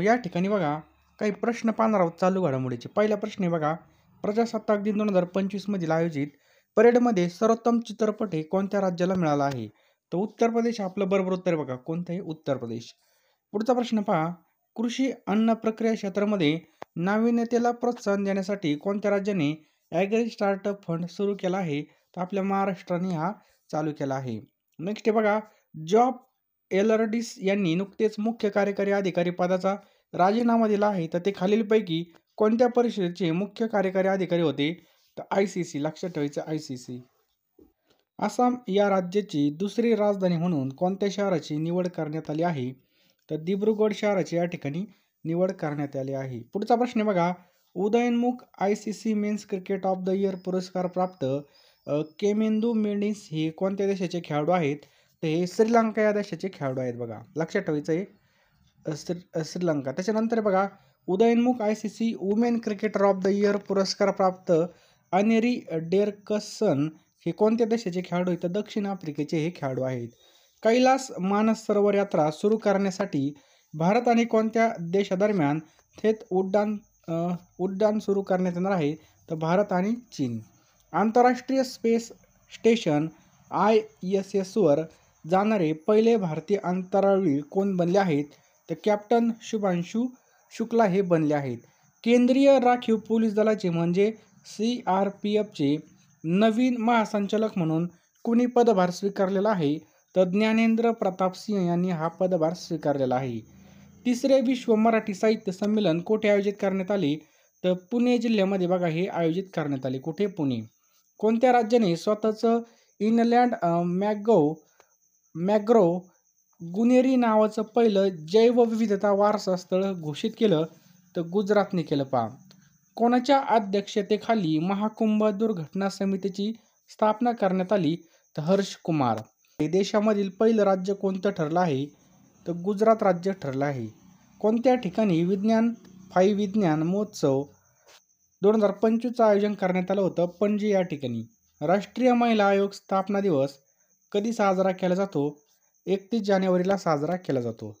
या ठिकाणी बघा काही प्रश्न पाहणार आहोत चालू घडामोडीचे. पहिला प्रश्न आहे बघा, प्रजासत्ताक दिन 2025 मधील आयोजित परेडमध्ये सर्वोत्तम चित्रपट हे कोणत्या राज्याला मिळाला आहे? तर उत्तर प्रदेश आपलं बरोबर उत्तर आहे बघा. कोणतं आहे? उत्तर प्रदेश. पुढचा प्रश्न पहा, कृषी अन्न प्रक्रिया क्षेत्रामध्ये नाविन्यतेला प्रोत्साहन देण्यासाठी कोणत्या राज्याने ॲग्री स्टार्टअप फंड सुरू केला आहे? तर आपल्या महाराष्ट्राने हा चालू केला आहे. नेक्स्ट आहे बघा, जॉब एलर्डिस यांनी नुकतेच मुख्य कार्यकारी अधिकारी पदाचा राजीनामा दिला आहे. तर ते खालीलपैकी कोणत्या परिषदेचे मुख्य कार्यकारी अधिकारी होते? तर ICC. लक्षात ठेवायचं ICC. आसाम या राज्याची दुसरी राजधानी म्हणून कोणत्या शहराची निवड करण्यात आली आहे? तर दिब्रुगड शहराची या ठिकाणी निवड करण्यात आली आहे. पुढचा प्रश्न बघा, उदयोन्मुख ICC men's cricket of the year पुरस्कार प्राप्त केमेंदू मेंडिस हे कोणत्या देशाचे खेळाडू आहेत? तर हे श्रीलंका या देशाचे खेळाडू आहेत बघा. लक्षात ठेवायचं आहे श्रीलंका. त्याच्यानंतर बघा, उदयोन्मुख ICC women cricketer of the year पुरस्कार प्राप्त अनेरी डेरकसन हे कोणत्या देशाचे खेळाडू आहेत? तर दक्षिण आफ्रिकेचे हे खेळाडू आहेत. कैलास मानस सरोवर यात्रा सुरू करण्यासाठी भारत आणि कोणत्या देशादरम्यान थेट उड्डाण सुरू करण्यात येणार आहे? तर भारत आणि चीन. आंतरराष्ट्रीय स्पेस स्टेशन ISS वर जाणारे पहिले भारतीय अंतराळवीर कोण बनले आहेत? तर कॅप्टन शुभांशु शुक्ला हे बनले आहेत. केंद्रीय राखीव पोलीस दलाचे म्हणजे CRPFचे नवीन महासंचालक म्हणून कुणी पदभार स्वीकारलेला आहे? तर ज्ञानेंद्र प्रताप सिंह यांनी हा पदभार स्वीकारलेला आहे. तिसरे विश्व मराठी साहित्य संमेलन कुठे आयोजित करण्यात आले? तर पुणे जिल्ह्यामध्ये बघा हे आयोजित करण्यात आले. कुठे? पुणे. कोणत्या राज्याने स्वतःचं इनलँड मॅग्रोव्ह गुनेरी नावाचं पहिलं जैवविविधता वारसा स्थळ घोषित केलं? तर गुजरातने केलं पहा. कोणाच्या अध्यक्षतेखाली महाकुंभ दुर्घटना समितीची स्थापना करण्यात आली? तर हर्ष कुमार. देशामधील पहिलं राज्य कोणतं ठरलं आहे? तर गुजरात राज्य ठरलं आहे. कोणत्या ठिकाणी विज्ञान महोत्सव 2025चं आयोजन करण्यात आलं होतं? पणजी या ठिकाणी. राष्ट्रीय महिला आयोग स्थापना दिवस कधी साजरा केला जातो? 31 जानेवारीला साजरा केला जातो.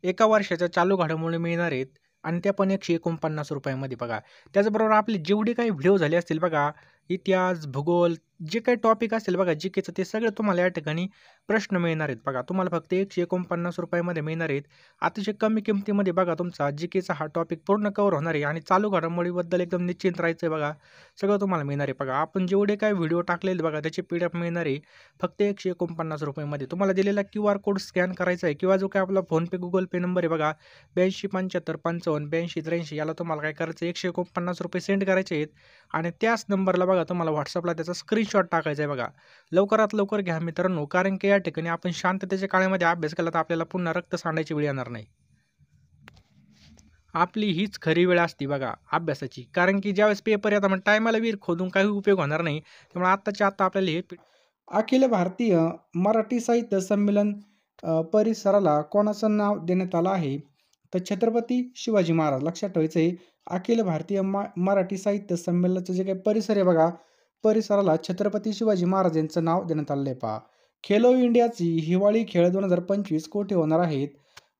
एका वर्षाच्या चालू घडामोडी मिळणार आहेत आणि त्या पण 149 रुपयामध्ये बघा. त्याचबरोबर आपले जेवढे काही व्हिडिओ झाले असतील बघा, इतिहास, भूगोल, जे काही टॉपिक असेल बघा GKचं, ते सगळं तुम्हाला या ठिकाणी प्रश्न मिळणार आहेत बघा. तुम्हाला फक्त 149 रुपयामध्ये मिळणार आहेत. अतिशय कमी किमतीमध्ये बघा तुमचा GKचा हा टॉपिक पूर्ण कव्हर होणार आहे आणि चालू घडामोडीबद्दल एकदम निश्चिंत राहायचं आहे बघा. सगळं तुम्हाला मिळणार आहे बघा. आपण जेवढे काही व्हिडिओ टाकलेले बघा त्याचे PDF मिळणार आहे फक्त 149 रुपयामध्ये. तुम्हाला दिलेला QR कोड स्कॅन करायचा आहे किंवा जो काय आपला फोनपे गुगल पे नंबर आहे बघा 82 75 55 82 83 याला तुम्हाला काय करायचं 149 रुपये सेंड करायचे आहेत आणि त्याच नंबरला बघा तुम्हाला WhatsAppला त्याचा स्क्रीनशॉट टाकायचा आहे बघा. लवकरात लवकर घ्या मित्रांनो, कारण की या ठिकाणी आपण शांततेच्या काळामध्ये अभ्यास केला तर आपल्याला पुन्हा रक्त सांडायची वेळ येणार नाही. आपली हीच खरी वेळ असते बघा अभ्यासाची, कारण की ज्यावेळेस पेपर येतात मग टायमाला विहीर खोदून काही उपयोग होणार नाही. त्यामुळे आत्ताच्या आत्ता आपल्याला हे अखिल भारतीय मराठी साहित्य संमेलन परिसराला कोणाचं नाव देण्यात आलं आहे? तर छत्रपती शिवाजी महाराज. लक्षात ठेवायचं आहे, अखिल भारतीय मराठी साहित्य संमेलनाचं जे काही परिसर आहे बघा, परिसराला छत्रपती शिवाजी महाराज यांचं नाव देण्यात आलेलं आहे पहा. खेलो इंडियाची हिवाळी खेळ 2025 कुठे होणार आहेत?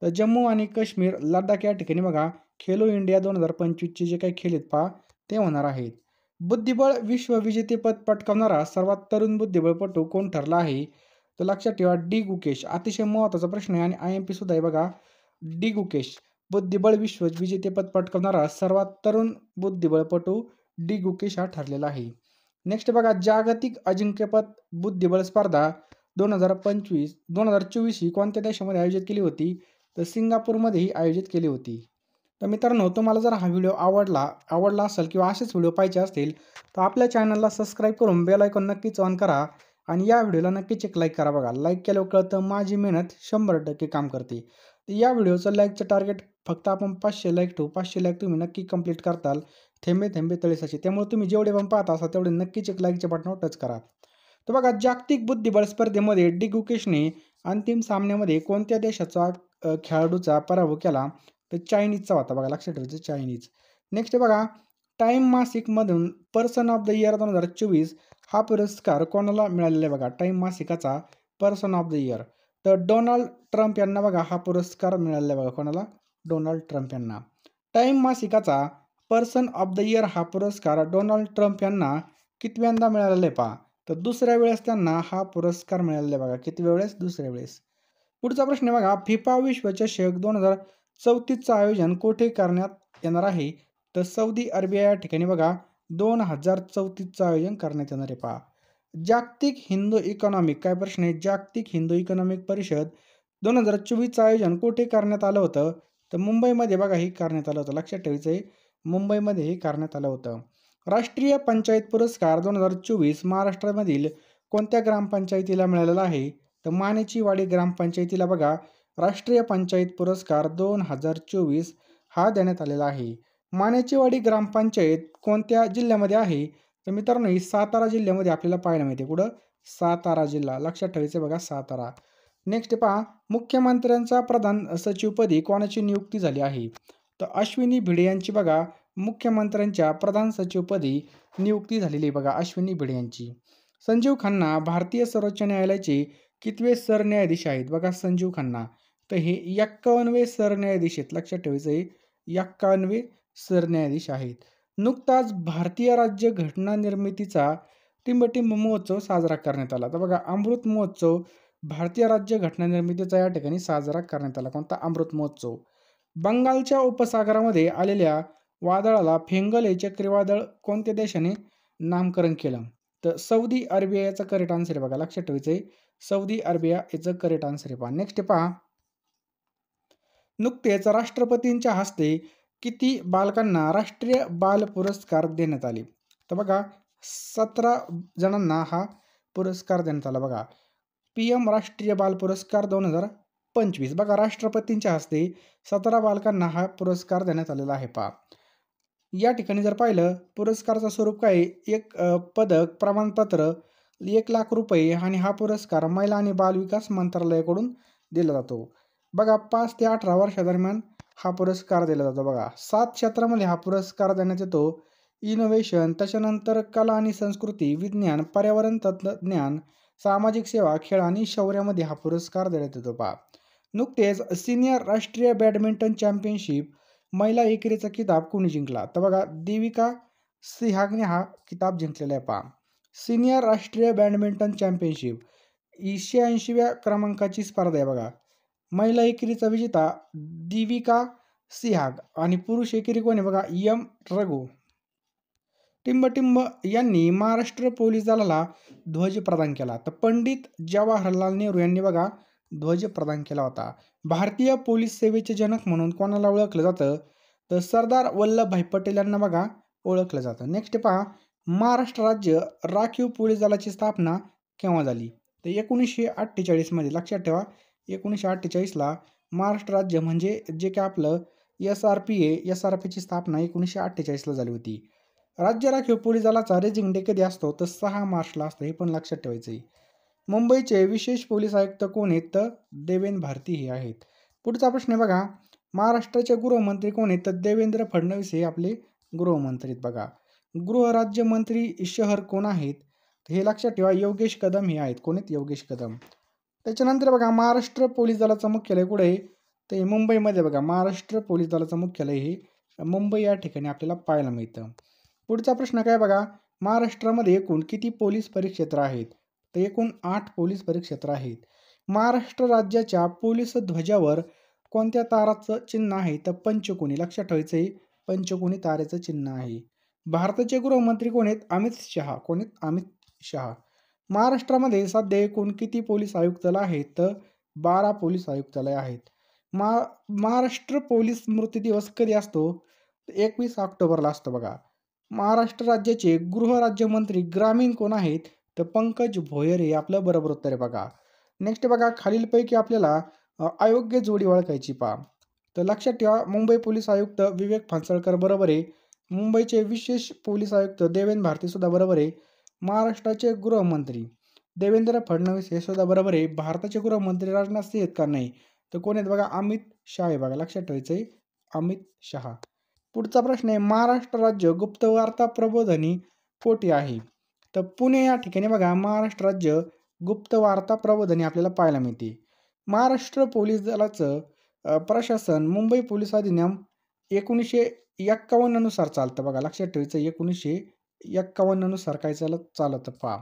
तर जम्मू आणि काश्मीर, लडाख या ठिकाणी बघा खेलो इंडिया 2025चे जे काही खेळ आहेत पहा ते होणार आहेत. बुद्धिबळ विश्वविजेतेपद पटकावणारा सर्वात तरुण बुद्धिबळपटू कोण ठरला आहे? तर लक्षात ठेवा डी गुकेश. अतिशय महत्त्वाचा प्रश्न आहे आणि IMP सुद्धा आहे बघा. डी गुकेश बुद्धिबळ विश्वविजेतेपद पटकावणारा सर्वात तरुण बुद्धिबळपटू डी गुकेश हा ठरलेला आहे. नेक्स्ट बघा, जागतिक अजिंक्यपद बुद्धिबळ स्पर्धा 2024 ही कोणत्या देशामध्ये आयोजित केली होती? तर सिंगापूरमध्येही आयोजित केली होती. तर मित्रांनो, तुम्हाला जर हा व्हिडिओ आवडला असेल किंवा असेच व्हिडिओ पाहिजे असतील तर आपल्या चॅनलला सबस्क्राईब करून बेल आयकॉन नक्कीच ऑन करा आणि या व्हिडिओला नक्कीच एक लाईक करा बघा. लाईक केल्यावर कळतं माझी मेहनत 100% काम करते. तर या व्हिडिओचं लाईकचं टार्गेट फक्त आपण 500 लाईक ठेवू. 500 लाईक तुम्ही नक्की कंप्लीट करताल. थेंबे थेंबे तळे साचे. त्यामुळे तुम्ही जेवढे पण पाहत असाल तेवढे नक्कीच एक लाईकच्या बटनावर टच करा. तर बघा, जागतिक बुद्धिबळ स्पर्धेमध्ये डी गुकेशने अंतिम सामन्यामध्ये कोणत्या देशाचा खेळाडूचा पराभव केला? तर चायनीजचा होता बघा. लक्षात ठेवायचं, चायनीज. नेक्स्ट बघा, टाइम मासिकमधून पर्सन ऑफ द इयर 2024 हा पुरस्कार कोणाला मिळालेला आहे बघा? टाइम मासिकाचा पर्सन ऑफ द इयर. तर डोनाल्ड ट्रम्प यांना बघा हा पुरस्कार मिळालेला आहे बघा. कोणाला? डोनाल्ड ट्रम्प यांना. टाइम मासिकाचा पर्सन ऑफ द इयर हा पुरस्कार डोनाल्ड ट्रम्प यांना कितव्यांदा मिळालेला आहे पहा, तर दुसऱ्या वेळेस त्यांना हा पुरस्कार मिळालेला आहे बघा. किती वेळेस? दुसऱ्या वेळेस. पुढचा प्रश्न आहे बघा, फिफा विश्वचषक 2034चं आयोजन कुठे करण्यात येणार आहे? तर सौदी अरेबिया या ठिकाणी बघा 2034चं आयोजन करण्यात येणार आहे पहा. जागतिक हिंदू इकॉनॉमिक, काय प्रश्न आहे? जागतिक हिंदू इकॉनॉमिक परिषद 2024चं आयोजन कुठे करण्यात आलं होतं? तर मुंबईमध्ये बघा हे करण्यात आलं होतं. लक्षात ठेवायचं आहे, मुंबईमध्ये हे करण्यात आलं होतं. राष्ट्रीय पंचायत पुरस्कार 2024 महाराष्ट्रामधील कोणत्या ग्रामपंचायतीला मिळालेला आहे? तर मानेची वाडी ग्रामपंचायतीला बघा राष्ट्रीय पंचायत पुरस्कार 2024 हा देण्यात आलेला आहे. मानेची वाडी ग्रामपंचायत कोणत्या जिल्ह्यामध्ये आहे? तर मित्रांनो ही सातारा जिल्ह्यामध्ये आपल्याला पाहायला मिळते. कुठं? सातारा जिल्हा. लक्षात ठेवायचं बघा, सातारा. नेक्स्ट पहा, मुख्यमंत्र्यांचा प्रधान सचिवपदी कोणाची नियुक्ती झाली आहे? तर अश्विनी भिडे यांची बघा मुख्यमंत्र्यांच्या प्रधान सचिवपदी नियुक्ती झालेली आहे बघा, अश्विनी भिडे यांची. संजीव खन्ना भारतीय सर्वोच्च न्यायालयाचे कितवे सरन्यायाधीश आहेत? बघा संजीव खन्ना, तर हे 51वे सरन्यायाधीश आहेत. लक्षात ठेवायचं आहे, 51वे सरन्यायाधीश आहेत. नुकताच भारतीय राज्य घटना निर्मितीचा टिंबटिंब महोत्सव साजरा करण्यात आला. तर बघा अमृत महोत्सव भारतीय राज्य घटना निर्मितीचा या ठिकाणी साजरा करण्यात आला. कोणता? अमृत महोत्सव. बंगालच्या उपसागरामध्ये आलेल्या वादळाला फेंगल हे चक्रीवादळ कोणत्या देशाने नामकरण केलं? तर सौदी अरेबिया याचं करेक्ट आन्सर आहे बघा. लक्षात ठेवायचं आहे, सौदी अरेबिया याचं करेक्ट आन्सर आहे पहा. नेक्स्ट पहा, नुकतेच राष्ट्रपतींच्या हस्ते किती बालकांना राष्ट्रीय बाल पुरस्कार देण्यात आले? तर बघा 17 जणांना हा पुरस्कार देण्यात आला बघा. PM राष्ट्रीय बाल पुरस्कार 2025 बघा राष्ट्रपतींच्या हस्ते 17 बालकांना हा पुरस्कार देण्यात आलेला आहे पहा. या ठिकाणी जर पाहिलं पुरस्काराचं स्वरूप काय? एक पदक, प्रमाणपत्र, 1,00,000 रुपये आणि हा पुरस्कार महिला आणि बालविकास मंत्रालयाकडून दिला जातो. बघा 5 ते 18 वर्षादरम्यान हा पुरस्कार दिला जातो बघा. 7 क्षेत्रामध्ये हा पुरस्कार देण्यात येतो. इनोव्हेशन, त्याच्यानंतर कला आणि संस्कृती, विज्ञान, पर्यावरण तंत्रज्ञान, सामाजिक सेवा, खेळ आणि शौर्यामध्ये हा पुरस्कार देण्यात येतो पहा. नुकतेच सिनियर राष्ट्रीय बॅडमिंटन चॅम्पियनशिप महिला एकेरीचा किताब कोणी जिंकला? तर बघा देविका सिहागने हा किताब जिंकलेला आहे पहा. सिनियर राष्ट्रीय बॅडमिंटन चॅम्पियनशिप 86व्या क्रमांकाची स्पर्धा आहे बघा. महिला एकेरीचा विजेता देविका सिहाग आणि पुरुष एकेरी कोण आहे बघा? M रघु. टिंबटिंब यांनी महाराष्ट्र पोलीस दलाला ध्वज प्रदान केला. तर पंडित जवाहरलाल नेहरू यांनी बघा ध्वज प्रदान केला होता. भारतीय पोलीस सेवेचे जनक म्हणून कोणाला ओळखलं जातं? तर सरदार वल्लभभाई पटेल यांना बघा ओळखलं जातं. नेक्स्ट पहा, महाराष्ट्र राज्य राखीव पोलीस दलाची स्थापना केव्हा झाली? तर 1948 मध्ये. लक्षात ठेवा 1948ला महाराष्ट्र राज्य म्हणजे जे काय आपलं SRP आहे, SRPची स्थापना 1948ला झाली होती. राज्य राखीव पोलीस दलाचा रेजिंग डे कधी असतो? तर 6 मार्चला असतो. हे पण लक्षात ठेवायचं आहे. मुंबईचे विशेष पोलीस आयुक्त कोण आहेत? तर देवेंद्र भारती हे आहेत. पुढचा प्रश्न आहे बघा, महाराष्ट्राचे गृहमंत्री कोण आहेत? तर देवेंद्र फडणवीस हे आपले गृहमंत्री आहेत बघा. गृहराज्यमंत्री शहर कोण आहेत? हे लक्षात ठेवा, योगेश कदम हे आहेत. कोण आहेत? योगेश कदम. त्याच्यानंतर बघा महाराष्ट्र पोलीस दलाचं मुख्यालय कुठे आहे? तर मुंबईमध्ये बघा. महाराष्ट्र पोलीस दलाचं मुख्यालय हे मुंबई या ठिकाणी आपल्याला पाहायला मिळतं. पुढचा प्रश्न काय बघा, महाराष्ट्रामध्ये एकूण किती पोलीस परिक्षेत्र आहेत? तर एकूण 8 पोलीस परिक्षेत्र आहेत. महाराष्ट्र राज्याच्या पोलीस ध्वजावर कोणत्या ताराचं चिन्ह आहे? तर पंचकोनी. लक्षात ठेवायचं आहे, पंचकोनी तारेचं चिन्ह आहे. भारताचे गृहमंत्री कोण आहेत? अमित शहा. कोण आहेत? अमित शहा. महाराष्ट्रामध्ये सध्या एकूण किती पोलीस आयुक्तालय आहेत? तर 12 पोलीस आयुक्तालय आहेत. महाराष्ट्र पोलीस स्मृती दिवस कधी असतो? 21 ऑक्टोबरला असतो बघा. महाराष्ट्र राज्याचे गृहराज्यमंत्री ग्रामीण कोण आहेत? तर पंकज भोयर हे आपलं बरोबर उत्तर आहे बघा. नेक्स्ट बघा, खालीलपैकी आपल्याला अयोग्य जोडी ओळखायची पहा. तर लक्षात ठेवा, मुंबई पोलीस आयुक्त विवेक फांसळकर बरोबर आहे. मुंबईचे विशेष पोलीस आयुक्त देवेंद्र भारती सुद्धा बरोबर आहे. महाराष्ट्राचे गृहमंत्री देवेंद्र फडणवीस हे सुद्धा बरोबर आहे. भारताचे गृहमंत्री राजनाथ सिंह आहेत का? नाही. तर कोण आहेत बघा? अमित शहा आहे बघा. लक्षात ठेवायचं आहे, अमित शहा. पुढचा प्रश्न आहे, महाराष्ट्र राज्य गुप्तवार्ता प्रबोधिनी कोठे आहे? तर पुणे या ठिकाणी बघा महाराष्ट्र राज्य गुप्तवार्ता प्रबोधिनी आपल्याला पाहायला मिळते. महाराष्ट्र पोलीस दलाचं प्रशासन मुंबई पोलीस अधिनियम 1951 नुसार चालतं बघा. लक्षात ठेवायचं 1951 नुसार काय चालतं पहा.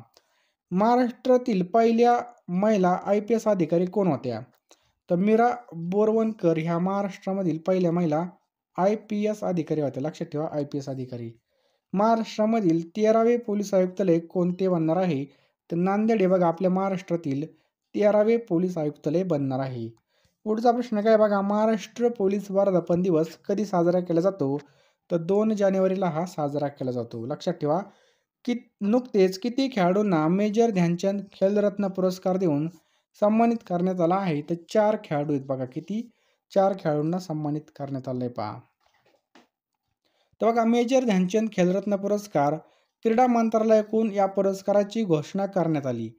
महाराष्ट्रातील पहिल्या महिला IPS अधिकारी कोण होत्या? तर मीरा बोरवणकर ह्या महाराष्ट्रामधील पहिल्या महिला IPS अधिकारी होत्या. लक्षात ठेवा IPS अधिकारी. महाराष्ट्रामधील 13वे पोलीस आयुक्तालय कोणते बनणार आहे? तर नांदेड हे बघा आपल्या महाराष्ट्रातील 13वे पोलीस आयुक्तालय बनणार आहे. पुढचा प्रश्न काय बघा, महाराष्ट्र पोलीस वर्धापन दिवस कधी साजरा केला जातो? तर 2 जानेवारीला हा साजरा केला जातो. लक्षात ठेवा की नुकतेच किती खेळाडूंना मेजर ध्यानचंद खेलरत्न पुरस्कार देऊन सन्मानित करण्यात आला आहे? तर 4 खेळाडू आहेत बघा. किती? 4 खेळाडूंना सन्मानित करण्यात आलंय पहा. तर बघा मेजर ध्यानचंद खेलरत्न पुरस्कार क्रीडा मंत्रालयाकडून या पुरस्काराची घोषणा करण्यात आली.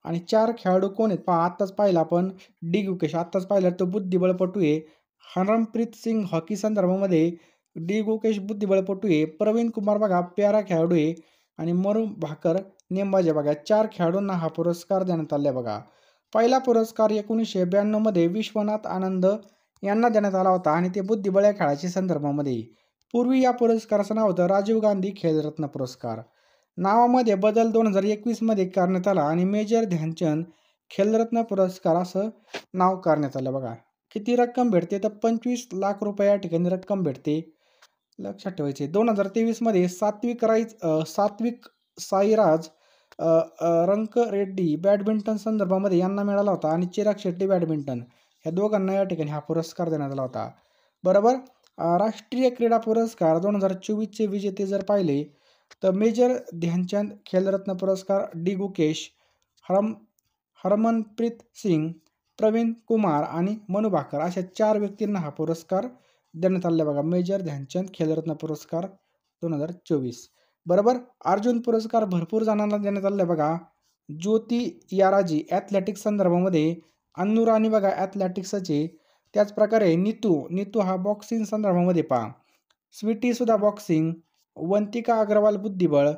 आणि 4 खेळाडू कोण आहेत पहा. आत्ताच पाहिला आपण डी गुकेश, आत्ताच पाहिला तो बुद्धिबळपटू आहे. हरमप्रीत सिंग हॉकी संदर्भामध्ये डी गुकेश बुद्धिबळपटू आहे. प्रवीण कुमार बघा प्यारा खेळाडू आहे. आणि मनु भाकर नेमबाज बघा. 4 खेळाडूंना हा पुरस्कार देण्यात आला बघा. पहिला पुरस्कार 1992 मध्ये विश्वनाथ आनंद यांना देण्यात आला होता आणि ते बुद्धिबळ या खेळाच्या संदर्भामध्ये. पूर्वी या पुरस्काराचं नाव होतं राजीव गांधी खेलरत्न पुरस्कार. नावामध्ये बदल 2021 मध्ये करण्यात आला आणि मेजर ध्यानचंद खेलरत्न पुरस्कार असं नाव करण्यात आलं बघा. किती रक्कम भेटते? तर 25 लाख रुपये या ठिकाणी रक्कम भेटते. लक्षात ठेवायचे. 2023 मध्ये सात्विक साईराज रंकरेड्डी बॅडमिंटन संदर्भामध्ये यांना मिळाला होता आणि चिराग शेट्टी बॅडमिंटन ह्या दोघांना या ठिकाणी हा पुरस्कार देण्यात आला होता. बरोबर. राष्ट्रीय क्रीडा पुरस्कार 2024चे विजेते जर पाहिले तर मेजर ध्यानचंद खेलरत्न पुरस्कार डी गुकेश, हरमनप्रीत सिंग, प्रवीण कुमार आणि मनु भाकर अशा 4 व्यक्तींना हा पुरस्कार देण्यात आला बघा. मेजर ध्यानचंद खेलरत्न पुरस्कार 2024. बरोबर. अर्जुन पुरस्कार भरपूर जणांना देण्यात आले बघा. ज्योती याराजी ॲथलेटिक्स संदर्भामध्ये, अन्नू राणी बघा ॲथलेटिक्सचे, त्याचप्रकारे नीतू हा बॉक्सिंग संदर्भामध्ये पहा. स्वीटी सुद्धा बॉक्सिंग, वंतिका अग्रवाल बुद्धिबळ,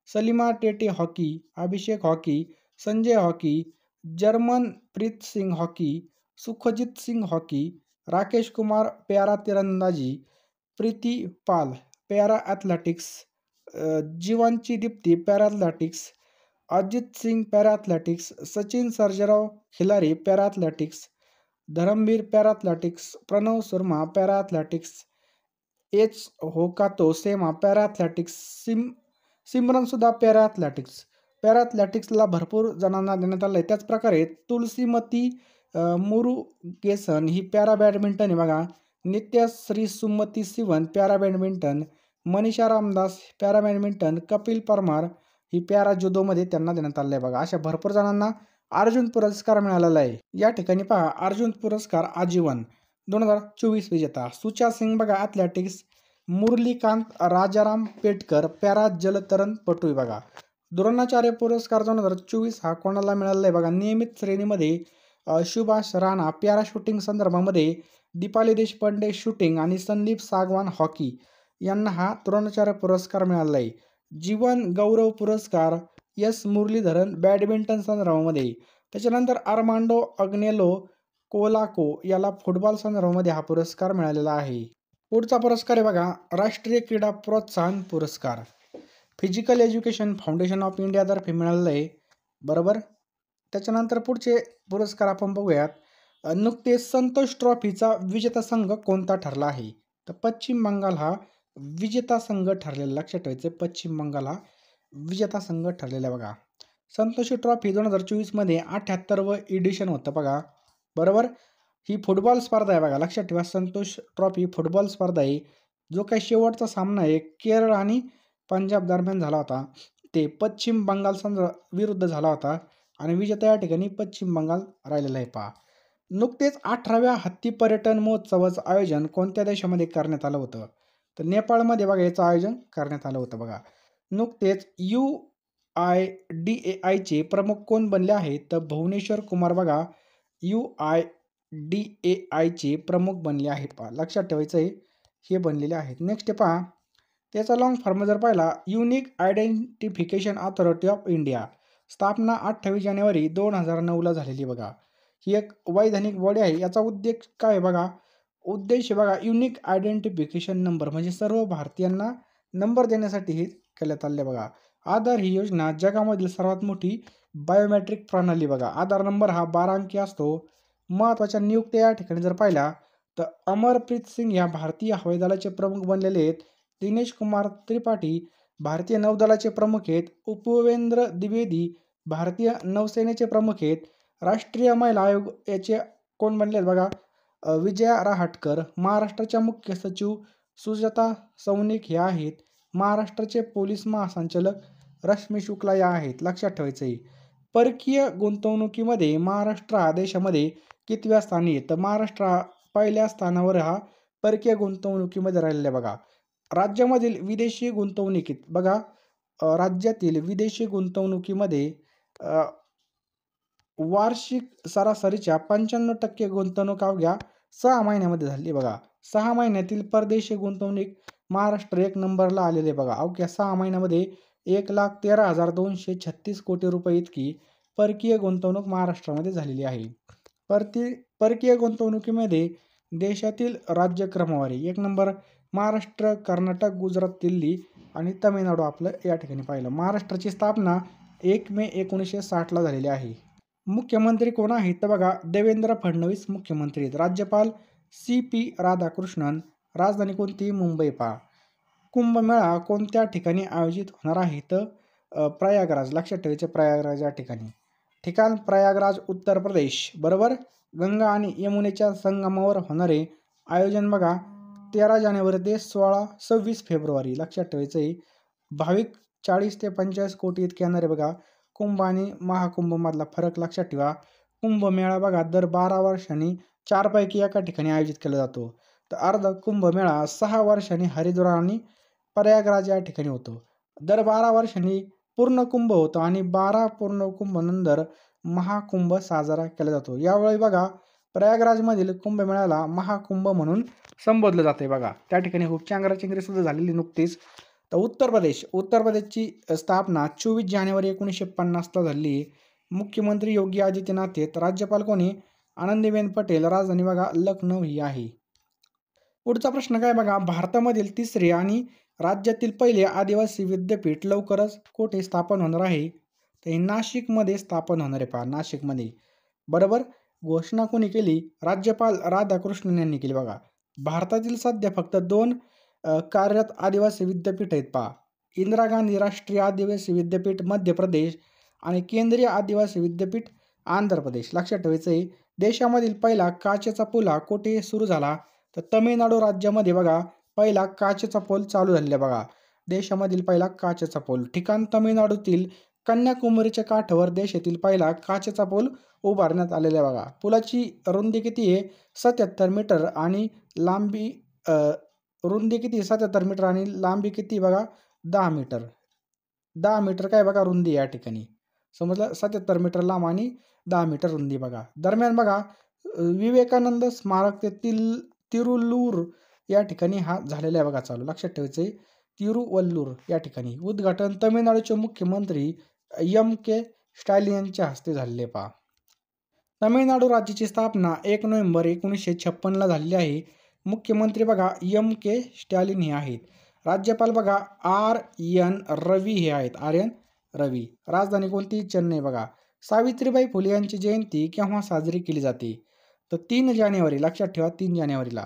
Salima Tete hockey, Abhishek hockey, Sanjay hockey, Jarmanpreet Singh hockey, Sukhjeet Singh hockey, Rakesh Kumar para तिरंदाजी, Preeti Pal para athletics, Jeevanji Deepthi para athletics, Ajit Singh para athletics, Sachin Sarjerao Khilari para athletics, Dharambir para athletics, Pranav Sharma para athletics, H Hokato Sema para athletics, सिमरनसुद्धा पॅरा ॲथलेटिक्स. पॅरा ॲथलेटिक्सला भरपूर जणांना देण्यात आलं आहे. त्याचप्रकारे तुलसीमती मुरुगेसन ही पॅरा बॅडमिंटन आहे बघा. Nithyasri Sumati Sivan para badminton, Manisha Ramdas para badminton, Kapil Parmar ही पॅरा जुदोमध्ये त्यांना देण्यात आलं आहे बघा. अशा भरपूर जणांना अर्जुन पुरस्कार मिळालेला आहे. या ठिकाणी पहा अर्जुन पुरस्कार आजीवन 2024 विजेता सुचा सिंग बघा ॲथलेटिक्स, मुरलीकांत राजाराम पेटकर पॅरा जलतरणपटू बघा. द्रोणाचार्य पुरस्कार 2024 हा कोणाला मिळाला आहे बघा. नियमित श्रेणीमध्ये सुभाष राणा पॅरा शूटिंग संदर्भामध्ये, दीपाली देशपांडे शूटिंग आणि संदीप सागवान हॉकी यांना हा द्रोणाचार्य पुरस्कार मिळाला आहे. जीवन गौरव पुरस्कार एस मुरलीधरन बॅडमिंटन संदर्भामध्ये. त्याच्यानंतर आर्मांडो अग्नेलो कोलाको याला फुटबॉल संदर्भामध्ये हा पुरस्कार मिळालेला आहे. पुढचा पुरस्कार आहे बघा राष्ट्रीय क्रीडा प्रोत्साहन पुरस्कार फिजिकल एज्युकेशन फाउंडेशन ऑफ इंडियातर्फे मिळालेला आहे. बरोबर. त्याच्यानंतर पुढचे पुरस्कार आपण बघूयात. नुकतेच संतोष ट्रॉफीचा विजेता संघ कोणता ठरला आहे? तर पश्चिम बंगाल हा विजेता संघ ठरलेला. लक्षात ठेवायचं पश्चिम बंगाल हा विजेता संघ ठरलेला बघा. संतोष ट्रॉफी 2024 मध्ये 78व एडिशन होतं बघा. बरोबर. ही फुटबॉल स्पर्धा आहे बघा. लक्षात ठेवा संतोष ट्रॉफी फुटबॉल स्पर्धा आहे. जो काही शेवटचा सामना आहे केरळ आणि पंजाब दरम्यान झाला होता ते पश्चिम बंगाल विरुद्ध झाला होता आणि विजेता या ठिकाणी पश्चिम बंगाल राहिलेला आहे पहा. नुकतेच 18व्या हत्ती पर्यटन महोत्सवाचं आयोजन कोणत्या देशामध्ये करण्यात आलं होतं? तर नेपाळमध्ये बघा याचं आयोजन करण्यात आलं होतं बघा. नुकतेच UIDAIचे प्रमुख कोण बनले आहेत? तर भुवनेश्वर कुमार बघा UIDAIचे प्रमुख बनले आहेत पहा. लक्षात ठेवायचं आहे हे बनलेले आहेत. नेक्स्ट पहा त्याचा लॉंग फॉर्म जर पाहिला unique identification authority of India, स्थापना 28 जानेवारी 2009ला झालेली बघा. ही एक वैधानिक बॉडी आहे. याचा उद्देश काय आहे बघा. उद्देश बघा युनिक आयडेंटिफिकेशन नंबर म्हणजे सर्व भारतीयांना नंबर देण्यासाठी हे केल्यात आले बघा. आधार ही योजना जगामधील सर्वात मोठी बायोमेट्रिक प्रणाली बघा. आधार नंबर हा 12 अंकी असतो. महत्त्वाच्या नियुक्त्या या ठिकाणी जर पाहिल्या तर अमरप्रीत सिंग या भारतीय हवाई दलाचे प्रमुख बनलेले आहेत. दिनेश कुमार त्रिपाठी भारतीय नौदलाचे प्रमुख आहेत. उपवेंद्र द्विवेदी भारतीय नौसेनेचे प्रमुख आहेत. राष्ट्रीय महिला आयोग याचे कोण बनले आहेत बघा, विजया रहाटकर. महाराष्ट्राच्या मुख्य सचिव सुजाता सौनिक हे आहेत. महाराष्ट्राचे पोलीस महासंचालक रश्मी शुक्ला या आहेत. लक्षात ठेवायचं आहे. परकीय गुंतवणुकीमध्ये महाराष्ट्र हा देशामध्ये कितव्या स्थानी आहे तर महाराष्ट्र पहिल्या स्थानावर हा परकीय गुंतवणुकीमध्ये राहिलेला आहे बघा. राज्यामधील विदेशी गुंतवणुकीत बघा, राज्यातील विदेशी गुंतवणुकीमध्ये वार्षिक सरासरीच्या 95% गुंतवणूक अवघ्या 6 महिन्यामध्ये झाली बघा. 6 महिन्यातील परदेशी गुंतवणूक महाराष्ट्र 1 नंबरला आलेले बघा. अवघ्या 6 महिन्यामध्ये 1,13,236 कोटी रुपये इतकी परकीय गुंतवणूक महाराष्ट्रामध्ये झालेली आहे. परकीय गुंतवणुकीमध्ये देशातील राज्य क्रमवारी 1 नंबर महाराष्ट्र, कर्नाटक, गुजरात, दिल्ली आणि तमिळनाडू आपलं या ठिकाणी पाहिलं. महाराष्ट्राची स्थापना 1 मे 1960ला झालेली आहे. मुख्यमंत्री कोण आहेत तर बघा देवेंद्र फडणवीस मुख्यमंत्री आहेत. राज्यपाल CP राधाकृष्णन. राजधानी कोणती मुंबई पहा. कुंभमेळा कोणत्या ठिकाणी आयोजित होणार आहे तर प्रयागराज. लक्षात ठेवायचे प्रयागराज या ठिकाणी. ठिकाण प्रयागराज उत्तर प्रदेश. बरोबर. गंगा आणि यमुनेच्या संगमावर होणारे आयोजन बघा 13 जानेवारी ते 26 फेब्रुवारी. लक्षात ठेवायचं आहे. भाविक 40 ते 45 कोटी इतके येणारे बघा. कुंभ आणि महाकुंभमधला फरक लक्षात ठेवा. कुंभमेळा बघा दर 12 वर्षांनी 4 पैकी एका ठिकाणी आयोजित केला जातो. तर अर्ध कुंभमेळा 6 वर्षांनी हरिद्वार आणि प्रयागराज या ठिकाणी होतो. दर 12 वर्षांनी पूर्ण कुंभ होतो आणि 12 पूर्ण कुंभ नंतर महाकुंभ साजरा केला जातो. यावेळी बघा प्रयागराजमधील कुंभमेळ्याला महाकुंभ म्हणून संबोधलं जाते बघा. त्या ठिकाणी खूप चेंगराचेंगरी सुद्धा झालेली नुकतीच. तर उत्तर प्रदेशची स्थापना 24 जानेवारी 1950ला झाली. मुख्यमंत्री योगी आदित्यनाथ आहेत. राज्यपाल कोणी आनंदीबेन पटेल. राजधानी बघा लखनौ ही आहे. पुढचा प्रश्न काय बघा, भारतामधील तिसरे आणि राज्यातील पहिले आदिवासी विद्यापीठ लवकरच कुठे स्थापन होणार आहे तर हे नाशिकमध्ये स्थापन होणार आहे पहा. नाशिकमध्ये. बरोबर. घोषणा कोणी केली? राज्यपाल राधाकृष्णन यांनी केली बघा. भारतातील सध्या फक्त 2 कार्यरत आदिवासी विद्यापीठ आहेत पहा. इंदिरा गांधी राष्ट्रीय आदिवासी विद्यापीठ मध्य प्रदेश आणि केंद्रीय आदिवासी विद्यापीठ आंध्र प्रदेश. लक्षात ठेवायचं आहे. देशामधील पहिला काचेचा पूल हा कुठे सुरू झाला तर तमिळनाडू राज्यामध्ये बघा पहिला काचेचा पूल चालू झालेला बघा. देशामधील पहिला काचेचा पूल. ठिकाण तमिळनाडूतील कन्याकुमारीच्या काठावर देशातील पहिला काचेचा पूल उभारण्यात आलेला आहे बघा. पुलाची रुंदी किती आहे 77 मीटर आणि लांबी रुंदी किती 77 मीटर आणि लांबी किती बघा 10 मीटर. 10 मीटर काय बघा रुंदी या ठिकाणी. समजलं. 77 मीटर लांब आणि 10 मीटर रुंदी बघा. दरम्यान बघा विवेकानंद स्मारक ते तिरुवल्लूर या ठिकाणी हा झालेला आहे बघा चालू. लक्षात ठेवायचं आहे. तिरुवल्लूर या ठिकाणी. उद्घाटन तमिळनाडूचे मुख्यमंत्री M.K. स्टॅलिन यांच्या हस्ते झालेले पहा. तमिळनाडू राज्याची स्थापना 1 नोव्हेंबर 1956ला झालेली आहे. मुख्यमंत्री बघा M.K. स्टॅलिन हे आहेत. राज्यपाल बघा R.N. रवी हे आहेत. R.N. रवी. राजधानी कोणती चेन्नई बघा. सावित्रीबाई फुले यांची जयंती केव्हा साजरी केली जाते तर 3 जानेवारी. लक्षात ठेवा 3 जानेवारीला.